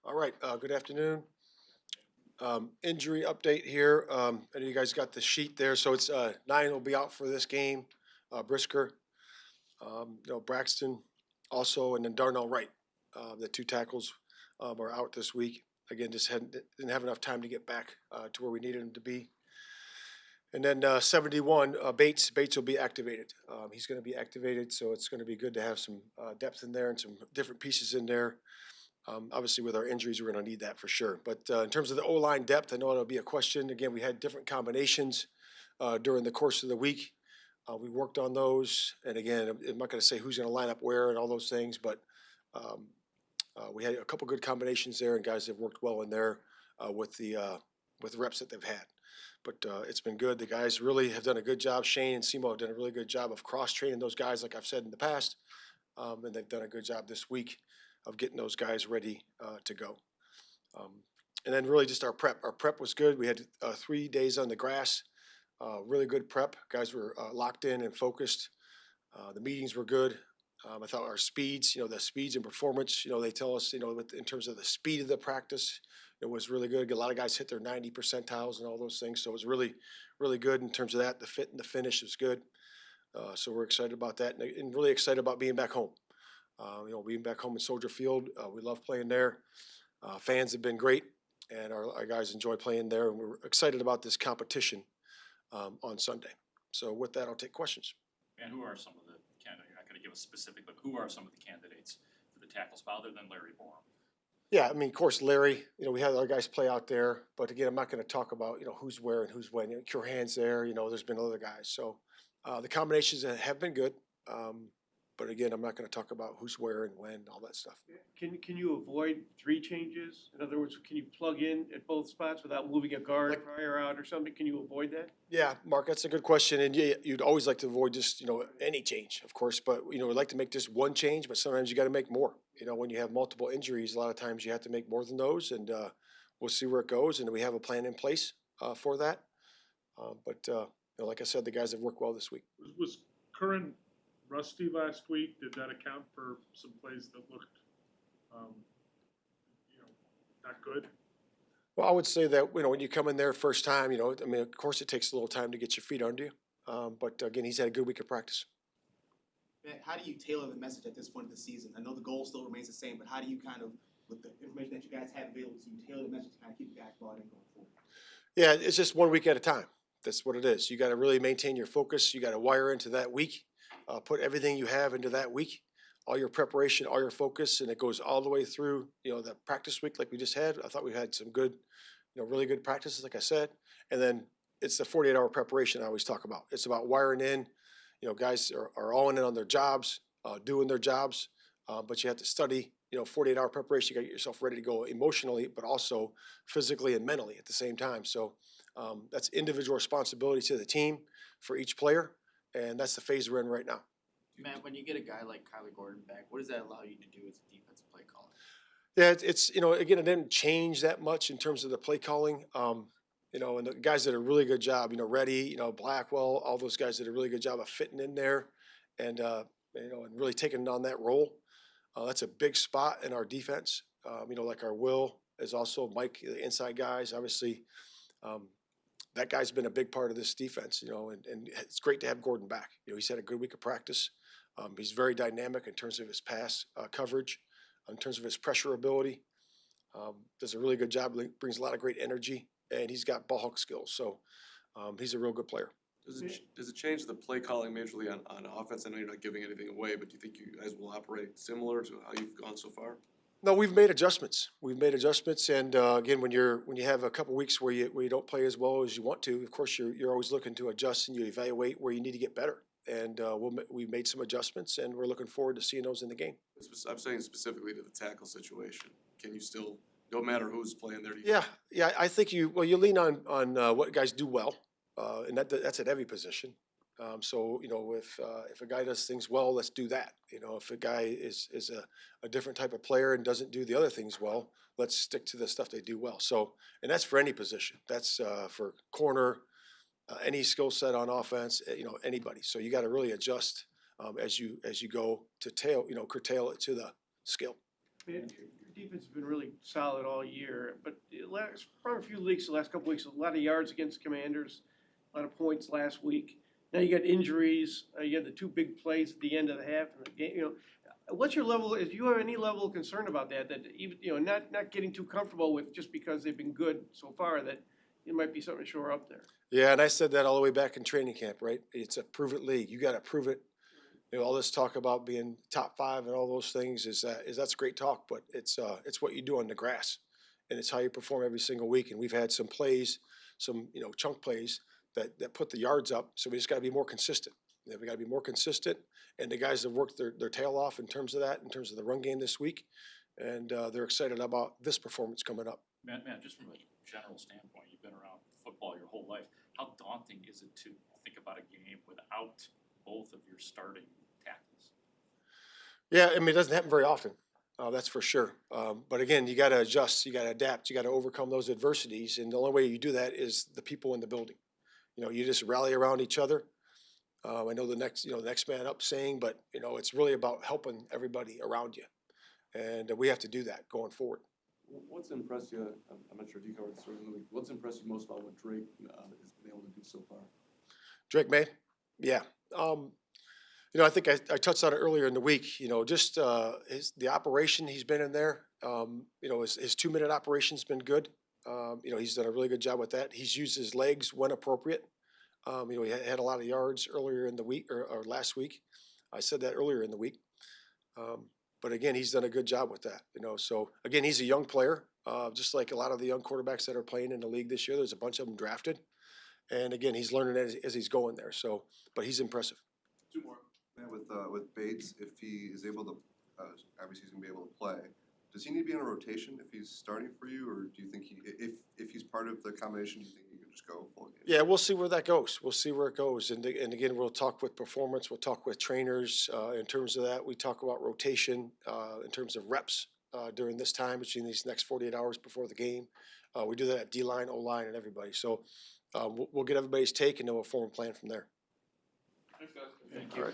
All right, good afternoon. Injury update here. I know you guys got the sheet there. So it's 9 will be out for this game. Brisker, Braxton also, and then Darnell Wright. The two tackles are out this week. Again, just didn't have enough time to get back to where we needed him to be. And then 71, Bates will be activated. He's going to be activated, so it's going to be good to have some depth in there and some different pieces in there. Obviously, with our injuries, we're going to need that for sure. But in terms of the O-line depth, I know it'll be a question. Again, we had different combinations during the course of the week. We worked on those. And again, I'm not going to say who's going to line up where and all those things, but we had a couple good combinations there, and guys have worked well in there with the reps that they've had. But it's been good. The guys really have done a good job. Shane and Simo have done a really good job of cross-training those guys, like I've said in the past. And they've done a good job this week of getting those guys ready to go. And then really just our prep. Our prep was good. We had 3 days on the grass, really good prep. Guys were locked in and focused. The meetings were good. I thought our speeds, the speeds and performance, they tell us, in terms of the speed of the practice, it was really good. A lot of guys hit their 90 percentiles and all those things. So it was really, really good in terms of that. The fit and the finish was good. So we're excited about that and really excited about being back home. Being back home in Soldier Field, we love playing there. Fans have been great, and our guys enjoy playing there. And we're excited about this competition on Sunday. So with that, I'll take questions. And who are some of the candidates? You're not going to give us specific, but who are some of the candidates for the tackle spot other than Larry Borum? Yeah, I mean, of course, Larry. We had our guys play out there, but again, I'm not going to talk about who's where and who's when. Curhan's there. There's been other guys. So the combinations have been good. But again, I'm not going to talk about who's where and when, all that stuff. Can you avoid 3 changes? In other words, can you plug in at both spots without moving a guard prior out or something? Can you avoid that? Yeah, Mark, that's a good question. And yeah, you'd always like to avoid just, any change, of course. But, we'd like to make just one change, but sometimes you got to make more. When you have multiple injuries, a lot of times you have to make more than those. And we'll see where it goes. And we have a plan in place for that. But like I said, the guys have worked well this week. Was Curran rusty last week? Did that account for some plays that looked, not good? Well, I would say that, when you come in there first time, of course it takes a little time to get your feet under you. But again, he's had a good week of practice. Matt, how do you tailor the message at this point of the season? I know the goal still remains the same, but how do you kind of, with the information that you guys have available to you, tailor the message to kind of keep the guys bought in going forward? Yeah, it's just 1 week at a time. That's what it is. You got to really maintain your focus. You got to wire into that week. Put everything you have into that week, all your preparation, all your focus, and it goes all the way through, the practice week like we just had. I thought we had some good, really good practices, like I said. And then it's the 48-hour preparation I always talk about. It's about wiring in. Guys are all in on their jobs, doing their jobs, but you have to study, 48-hour preparation. You got to get yourself ready to go emotionally, but also physically and mentally at the same time. So that's individual responsibility to the team for each player. And that's the phase we're in right now. Matt, when you get a guy like Kyler Gordon back, what does that allow you to do as a defensive play caller? Yeah, it's again, it didn't change that much in terms of the play calling. And the guys did a really good job. Reddy, Blackwell, all those guys did a really good job of fitting in there, and and really taking on that role. That's a big spot in our defense. Like our Will is also Mike, the inside guys, obviously. That guy's been a big part of this defense, and it's great to have Gordon back. He's had a good week of practice. He's very dynamic in terms of his pass coverage, in terms of his pressure ability. Does a really good job, brings a lot of great energy, and he's got ball hawk skills. So he's a real good player. Does it change the play calling majorly on offense? I know you're not giving anything away, but do you think you guys will operate similar to how you've gone so far? No, we've made adjustments. And again, when you have a couple weeks where you don't play as well as you want to, of course you're always looking to adjust and you evaluate where you need to get better. And we've made some adjustments, and we're looking forward to seeing those in the game. I'm saying specifically to the tackle situation. Can you still, no matter who's playing there? Yeah. I think you lean on what guys do well, and that's at every position. So if a guy does things well, let's do that. If a guy is a different type of player and doesn't do the other things well, let's stick to the stuff they do well. So, and that's for any position. That's for corner, any skill set on offense. Anybody. So you got to really adjust as you go to curtail it to the skill. Your defense has been really solid all year, but probably a few leaks the last couple weeks, a lot of yards against Commanders, a lot of points last week. Now you got injuries, you had the two big plays at the end of the half in the game, you know. What's your level, if you have any level of concern about that even, you know, not getting too comfortable with just because they've been good so far, that it might be something to shore up there? Yeah, and I said that all the way back in training camp, right? It's a prove it league. You got to prove it. You know, all this talk about being top 5 and all those things that's great talk, but it's what you do on the grass, and it's how you perform every single week. And we've had some plays, some chunk plays that put the yards up. So we just got to be more consistent. You know, we got to be more consistent, and the guys have worked their tail off in terms of that, in terms of the run game this week, and they're excited about this performance coming up. Matt, just from a general standpoint, you've been around football your whole life. How daunting is it to think about a game without both of your starting tackles? Yeah, I mean, it doesn't happen very often. That's for sure. But again, you got to adjust, you got to adapt, you got to overcome those adversities, and the only way you do that is the people in the building. You know, you just rally around each other. I know the next man up saying, but it's really about helping everybody around you, and we have to do that going forward. What's impressed you, I'm not sure if you covered this earlier in the week, what's impressed you most about what Drake has been able to do so far? Drake May, yeah. I think I touched on it earlier in the week. Just the operation he's been in there. His 2-minute operation's been good. He's done a really good job with that. He's used his legs when appropriate. He had a lot of yards earlier in the week or last week. I said that earlier in the week. But again, he's done a good job with that. So again, he's a young player, just like a lot of the young quarterbacks that are playing in the league this year. There's a bunch of them drafted, and again, he's learning as he's going there. So, but he's impressive. Two more. With Bates, if he is able to, obviously he's gonna be able to play. Does he need to be in a rotation if he's starting for you, or do you think if he's part of the combination, do you think he can just go full game? Yeah, we'll see where that goes. We'll see where it goes, and again, we'll talk with performance. We'll talk with trainers in terms of that. We talk about rotation in terms of reps during this time between these next 48 hours before the game. We do that at D-line, O-line, and everybody. So we'll get everybody's take, and then we'll form a plan from there. Thanks, guys. Thank All right.